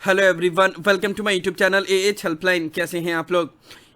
Hello everyone, welcome to my YouTube channel AH helpline. कैसे हैं आप लोग।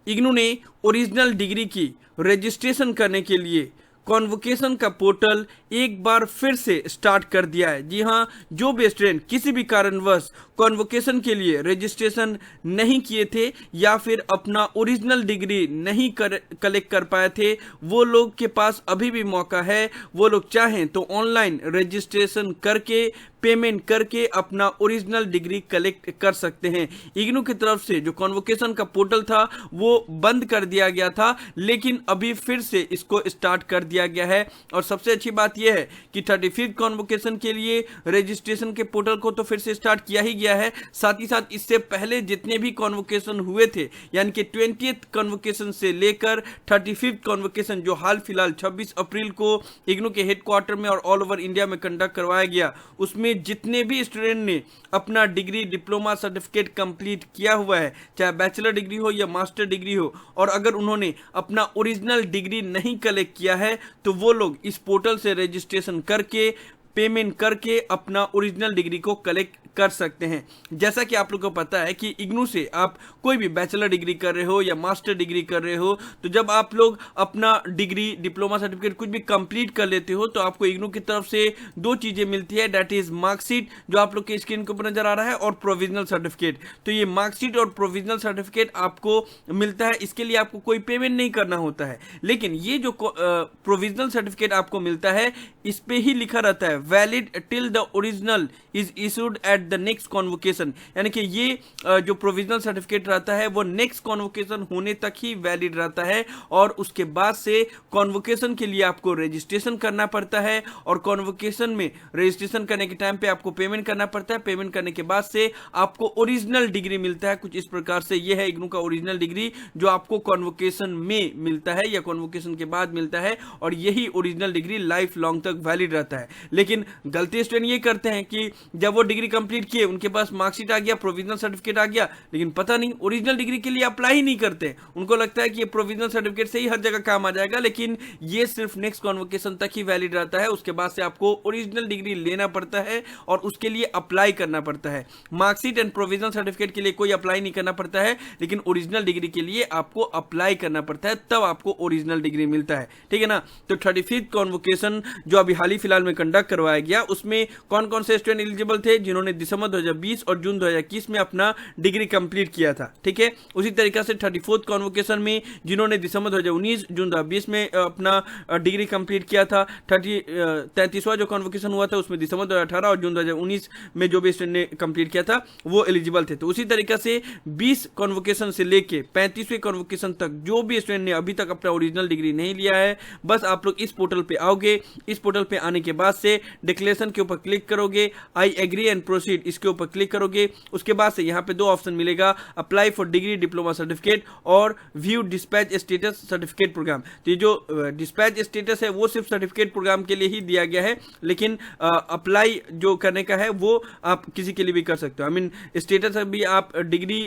इग्नू ने ओरिजिनल डिग्री की रजिस्ट्रेशन करने के लिए कॉन्वोकेशन का पोर्टल एक बार फिर से स्टार्ट कर दिया है। जी हाँ, जो भी स्टूडेंट किसी भी कारणवश कॉन्वोकेशन के लिए रजिस्ट्रेशन नहीं किए थे या फिर अपना ओरिजिनल डिग्री नहीं कलेक्ट कर पाए थे, वो लोग के पास अभी भी मौका है। वो लोग चाहें तो ऑनलाइन रजिस्ट्रेशन करके पेमेंट करके अपना ओरिजिनल डिग्री कलेक्ट कर सकते हैं। इग्नू की तरफ से जो कॉन्वोकेशन का पोर्टल था वो बंद कर दिया गया था, लेकिन अभी फिर से इसको स्टार्ट कर दिया गया है। और सबसे अच्छी बात यह है कि 35th कॉन्वोकेशन के लिए रजिस्ट्रेशन के पोर्टल को तो फिर से स्टार्ट किया ही गया है। साथ ही साथ इससे पहले जितने भी कॉन्वोकेशन हुए थे, यानी कि 20th कॉन्वोकेशन से लेकर 35th कॉन्वोकेशन जो हाल फिलहाल 26 अप्रैल को इग्नू के हेडक्वार्टर में और ऑल ओवर इंडिया में कंडक्ट करवाया गया, उसमें जितने भी स्टूडेंट ने अपना डिग्री डिप्लोमा सर्टिफिकेट कंप्लीट किया हुआ है, चाहे बैचलर डिग्री हो या मास्टर डिग्री हो, और अगर उन्होंने अपना ओरिजिनल डिग्री नहीं कलेक्ट किया है तो वो लोग इस पोर्टल से रजिस्ट्रेशन करके पेमेंट करके अपना ओरिजिनल डिग्री को कलेक्ट कर सकते हैं। जैसा कि आप लोगों को पता है कि इग्नू से आप कोई भी बैचलर डिग्री कर रहे हो या मास्टर डिग्री कर रहे हो, तो जब आप लोग अपना डिग्री डिप्लोमा सर्टिफिकेट कुछ भी कंप्लीट कर लेते हो तो आपको इग्नू की तरफ से दो चीज़ें मिलती है। दैट इज मार्कशीट, जो आप लोग के स्क्रीन के ऊपर नजर आ रहा है, और प्रोविजनल सर्टिफिकेट। तो ये मार्कशीट और प्रोविजनल सर्टिफिकेट आपको मिलता है, इसके लिए आपको कोई पेमेंट नहीं करना होता है। लेकिन ये जो प्रोविजनल सर्टिफिकेट आपको मिलता है, इस पे ही लिखा रहता है valid till the original is issued at the next convocation. यानी कि ये जो प्रोविजनल सर्टिफिकेट रहता है वो नेक्स्ट कॉन्वोकेशन होने तक ही वैलिड रहता है, और उसके बाद से कॉन्वोकेशन के लिए आपको रजिस्ट्रेशन करना पड़ता है। और कॉन्वोकेशन में रजिस्ट्रेशन करने के टाइम पे आपको पेमेंट करना पड़ता है। पेमेंट करने के बाद से आपको ओरिजिनल डिग्री मिलता है। कुछ इस प्रकार से ये है इग्नू का ओरिजिनल डिग्री, जो आपको कॉन्वोकेशन में मिलता है या कॉन्वोकेशन के बाद मिलता है, और यही ओरिजिनल डिग्री लाइफ लॉन्ग तक वैलिड रहता है। लेकिन गलती स्टूडेंट ये करते हैं कि जब वो डिग्री कंप्लीट किए, उनके पास मार्कशीट आ गया, प्रोविजनल सर्टिफिकेट आ गया, लेकिन पता नहीं ओरिजिनल डिग्री के लिए अप्लाई ही नहीं करते। उनको लगता है कि ये प्रोविजनल सर्टिफिकेट से ही हर जगह काम आ जाएगा, लेकिन ये सिर्फ नेक्स्ट कॉन्वोकेशन तक ही वैलिड रहता है। उसके बाद से आपको ओरिजिनल डिग्री लेना पड़ता है और उसके लिए अप्लाई करना पड़ता है। मार्कशीट एंड प्रोविजनल सर्टिफिकेट के लिए कोई अप्लाई नहीं करना पड़ता है, लेकिन ओरिजिनल डिग्री के लिए आपको अप्लाई करना पड़ता है, तब आपको ओरिजिनल डिग्री मिलता है। ठीक है ना। तो 35th कॉन्वोकेशन जो अभी हाल ही फिलहाल में कंडक्ट करवाया गया, उसमें कौन कौन से स्टूडेंट एलिजिबल थे जिन्होंने दिसंबर 2020 और जून 2021 में अपना डिग्री कंप्लीट किया था। ठीक है। उसी तरीके से 34th कॉन्वोकेशन में जिन्होंने दिसंबर 2019 जून 2020 में अपना डिग्री कंप्लीट किया था। 33वां जो कॉन्वोकेशन हुआ था उसमें दिसंबर 2018 और जून 2019 में जो भी स्टूडेंट ने कंप्लीट किया था वो एलिजिबल थे। तो उसी तरीके से 20 कॉन्वोकेशन से लेके 35वें कॉन्वोकेशन तक जो भी स्टूडेंट ने अभी तक अपना ओरिजिनल डिग्री नहीं लिया है, बस आप लोग इस पोर्टल पे आओगे। इस पोर्टल पे आने के बाद से डिक्लेरेशन के ऊपर क्लिक करोगे, आई एग्री एंड प्रोसीड इसके ऊपर क्लिक करोगे। उसके बाद से यहाँ पे दो ऑप्शन मिलेगा, apply for degree diploma certificate और view dispatch status certificate programme. तो ये जो डिस्पैच स्टेटस है वो सिर्फ सर्टिफिकेट प्रोग्राम के लिए ही दिया गया है, लेकिन अप्लाई जो करने का है वो आप किसी के लिए भी कर सकते हो। आई मीन स्टेटस अभी आप डिग्री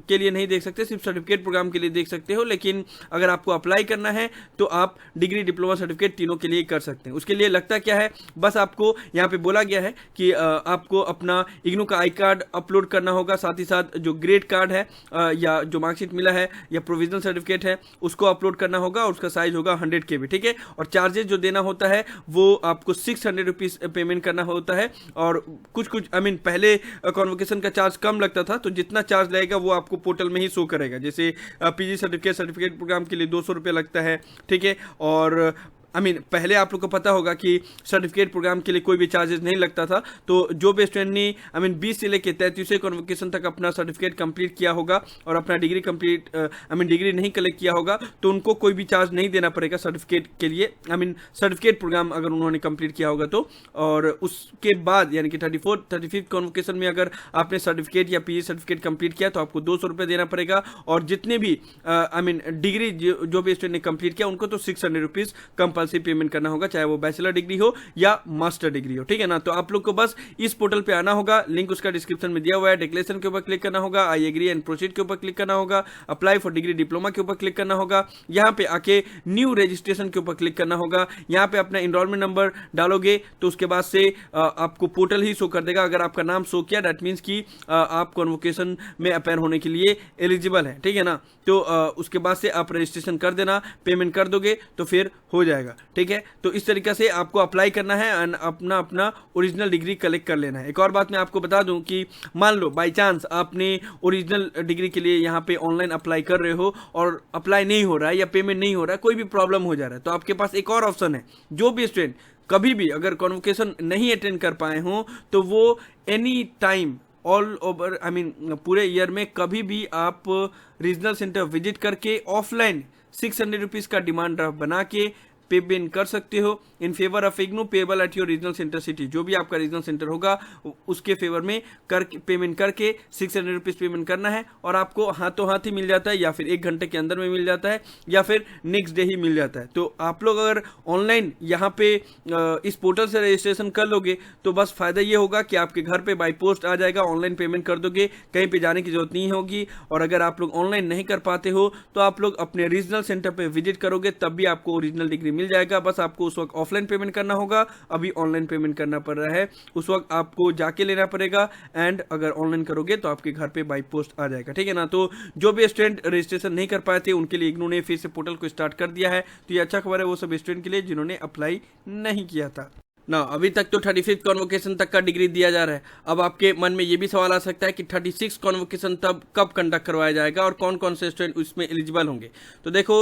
के लिए नहीं देख सकते, सिर्फ सर्टिफिकेट प्रोग्राम के लिए देख सकते हो, लेकिन अगर आपको अप्लाई करना है तो आप डिग्री डिप्लोमा सर्टिफिकेट तीनों के लिए कर सकते हैं। उसके लिए लगता क्या है, बस आपको यहाँ पे बोला गया है कि आपको अपना इग्नू का आई कार्ड अपलोड करना होगा, साथ ही साथ जो ग्रेड कार्ड है या जो मार्कशीट मिला है या प्रोविजनल सर्टिफिकेट है उसको अपलोड करना होगा, और उसका साइज होगा 100 KB। ठीक है। और चार्जेस जो देना होता है वो आपको 600 रुपीज पेमेंट करना होता है। और कुछ आई मीन पहले कॉन्वोकेशन का चार्ज कम लगता था, तो जितना चार्ज लगेगा वो आपको पोर्टल में ही शो करेगा। जैसे पीजी सर्टिफिकेट प्रोग्राम के लिए 200 रुपये लगता है। ठीक है। और पहले आप लोग को पता होगा कि सर्टिफिकेट प्रोग्राम के लिए कोई भी चार्जेस नहीं लगता था। तो जो भी स्टूडेंट ने 20 से लेकर 33वें कॉन्वोकेशन तक अपना सर्टिफिकेट कंप्लीट किया होगा और अपना डिग्री कंप्लीट डिग्री नहीं कलेक्ट किया होगा, तो उनको कोई भी चार्ज नहीं देना पड़ेगा सर्टिफिकेट के लिए। सर्टिफिकेट प्रोग्राम अगर उन्होंने कंप्लीट किया होगा तो। और उसके बाद यानी कि 35th कॉन्वोकेशन में अगर आपने सर्टिफिकेट या पीजी सर्टिफिकेट कंप्लीट किया तो आपको 200 रुपये देना पड़ेगा। और जितने भी डिग्री जो भी स्टूडेंट ने कंप्लीट किया उनको तो 600 रुपीज़ सिंपल सी पेमेंट करना होगा, चाहे वो बैचलर डिग्री हो या मास्टर डिग्री हो, ठीक है ना। तो आप लोग को बस इस पोर्टल पे आना होगा, लिंक उसका डिस्क्रिप्शन में दिया हुआ है। डिक्लेरेशन के ऊपर क्लिक करना होगा, आई एग्री एंड प्रोसीड के ऊपर क्लिक करना होगा, अप्लाई फॉर डिग्री डिप्लोमा के ऊपर क्लिक करना होगा, यहाँ पे आके न्यू रजिस्ट्रेशन के ऊपर क्लिक करना होगा। यहाँ पे अपना एनरोलमेंट नंबर डालोगे तो उसके बाद से आपको पोर्टल ही शो कर देगा। अगर आपका नाम शो किया दैट मीन्स कि आप कॉन्वोकेशन में अपेयर होने के लिए एलिजिबल है, ठीक है ना। तो उसके बाद से आप रजिस्ट्रेशन कर देना, पेमेंट कर दोगे तो फिर हो जाएगा, ठीक है। तो इस तरीके से आपको अप्लाई करना है एंड अपना ओरिजिनल डिग्री कलेक्ट कर लेना है। एक और बात मैं आपको बता दूं कि मान लो बाई चांस आपने ओरिजिनल डिग्री के लिए यहाँ पे ऑनलाइन अप्लाई कर रहे हो और अप्लाई नहीं हो रहा है या पेमेंट नहीं हो रहा है, कोई भी प्रॉब्लम हो जा रहा है, तो आपके पास एक और ऑप्शन है। जो भी स्टूडेंट कभी भी अगर कॉन्वोकेशन नहीं अटेंड कर पाए हों तो वो एनी टाइम ऑल ओवर पूरे ईयर में कभी भी आप रीजनल सेंटर विजिट करके ऑफलाइन 600 रुपीज़ का डिमांड ड्राफ्ट बना के पेमेंट कर सकते हो in favour of IGNOU payable at your regional centre city. जो भी आपका रीजनल सेंटर होगा उसके फेवर में पेमेंट करके 600 रुपीज़ पेमेंट करना है और आपको हाथों हाथ ही मिल जाता है, या फिर 1 घंटे के अंदर में मिल जाता है, या फिर नेक्स्ट डे ही मिल जाता है। तो आप लोग अगर ऑनलाइन यहाँ पे इस पोर्टल से रजिस्ट्रेशन कर लोगे तो बस फायदा ये होगा कि आपके घर पे बाई पोस्ट आ जाएगा, ऑनलाइन पेमेंट कर दोगे, कहीं पे जाने की जरूरत नहीं होगी। और अगर आप लोग ऑनलाइन नहीं कर पाते हो तो आप लोग अपने रीजनल सेंटर पे विजिट करोगे, तब भी आपको ओरिजिनल डिग्री मिल जाएगा। बस आपको उस वक्त ऑफलाइन पेमेंट करना होगा, अभी ऑनलाइन पेमेंट करना पड़ रहा है, उस वक्त आपको जाके लेना पड़ेगा। एंड अगर ऑनलाइन करोगे तो आपके घर पे बाई पोस्ट आ जाएगा, ठीक है ना। तो जो भी स्टूडेंट रजिस्ट्रेशन नहीं कर पाए थे उनके लिए इग्नू ने फिर से पोर्टल को स्टार्ट कर दिया है। तो ये अच्छा खबर है वो सब स्टूडेंट के लिए जिन्होंने अप्लाई नहीं किया था ना। अभी तक तो 35th कॉन्वोकेशन तक का डिग्री दिया जा रहा है। अब आपके मन में ये भी सवाल आ सकता है कि 36 कॉन्वोकेशन तब कब कंडक्ट करवाया जाएगा और कौन कौन से स्टूडेंट उसमें एलिजिबल होंगे। तो देखो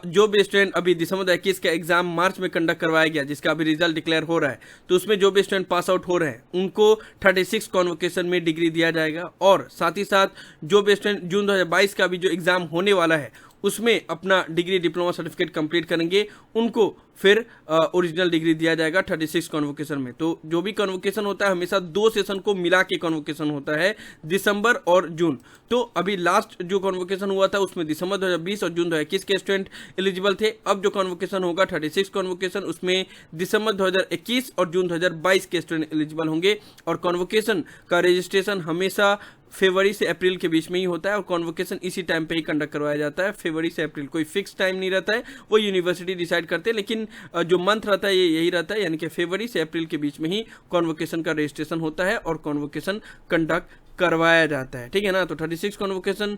जो भी स्टूडेंट अभी दिसंबर 21 का एग्जाम मार्च में कंडक्ट करवाया गया, जिसका अभी रिजल्ट डिक्लेयर हो रहा है, तो उसमें जो भी स्टूडेंट पास आउट हो रहे हैं उनको 36 कॉन्वोकेशन में डिग्री दिया जाएगा। और साथ ही साथ जो भी स्टूडेंट जून 2022 का भी जो एग्जाम होने वाला है उसमें अपना डिग्री डिप्लोमा सर्टिफिकेट कंप्लीट करेंगे, उनको फिर ओरिजिनल डिग्री दिया जाएगा 36 कॉन्वोकेशन में। तो जो भी कॉन्वोकेशन होता है हमेशा 2 सेशन को मिला के कॉन्वोकेशन होता है, दिसंबर और जून। तो अभी लास्ट जो कॉन्वोकेशन हुआ था उसमें दिसंबर 2020 और जून 2021 के स्टूडेंट एलिजिबल थे। अब जो कॉन्वोकेशन होगा 36 कॉन्वोकेशन, उसमें दिसंबर 2021 और जून 2022 के स्टूडेंट एलिजिबल होंगे। और कॉन्वोकेशन का रजिस्ट्रेशन हमेशा फरवरी से अप्रैल के बीच में ही होता है और कॉन्वोकेशन इसी टाइम पे ही कंडक्ट करवाया जाता है, फरवरी से अप्रैल। कोई फिक्स टाइम नहीं रहता है, वो यूनिवर्सिटी डिसाइड करते हैं, लेकिन जो मंथ रहता है ये यही रहता है, यानी कि फरवरी से अप्रैल के बीच में ही कॉन्वोकेशन का रजिस्ट्रेशन होता है और कॉन्वोकेशन कंडक्ट करवाया जाता है, ठीक है ना। तो 36 कॉन्वोकेशन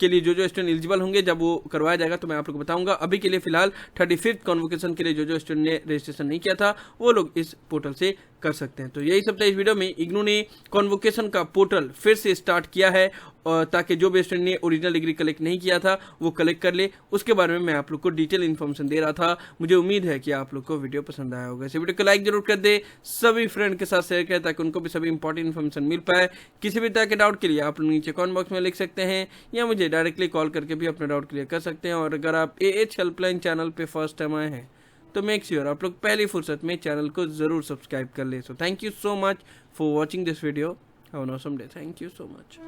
के लिए जो स्टूडेंट एलिजिबल होंगे जब वो करवाया जाएगा तो मैं आप लोग को बताऊंगा। अभी के लिए फिलहाल 35th कॉन्वोकेशन के लिए जो स्टूडेंट ने रजिस्ट्रेशन नहीं किया था वो लोग इस पोर्टल से कर सकते हैं। तो यही सब था इस वीडियो में। इग्नू ने कॉन्वोकेशन का पोर्टल फिर से स्टार्ट किया है ताकि जो भी स्टूडेंट ने ओरिजिनल डिग्री कलेक्ट नहीं किया था वो कलेक्ट कर ले। उसके बारे में मैं आप लोग को डिटेल इन्फॉर्मेशन दे रहा था। मुझे उम्मीद है कि आप लोग को वीडियो पसंद आया होगा। इस वीडियो को लाइक जरूर कर दे, सभी फ्रेंड के साथ शेयर करें ताकि उनको भी सभी इंपॉर्टेंट इन्फॉर्मेशन मिल पाए। किसी भी तरह के डाउट के लिए आप लोग नीचे कमेंट बॉक्स में लिख सकते हैं या मुझे डायरेक्टली कॉल करके भी अपना डाउट क्लियर कर सकते हैं। और अगर आप AH हेल्पलाइन चैनल पे फर्स्ट टाइम आए हैं तो मेक श्योर आप लोग पहली फुर्सत में चैनल को जरूर सब्सक्राइब कर ले। So thank you so much for watching this video. Have an awesome day. Thank you so much.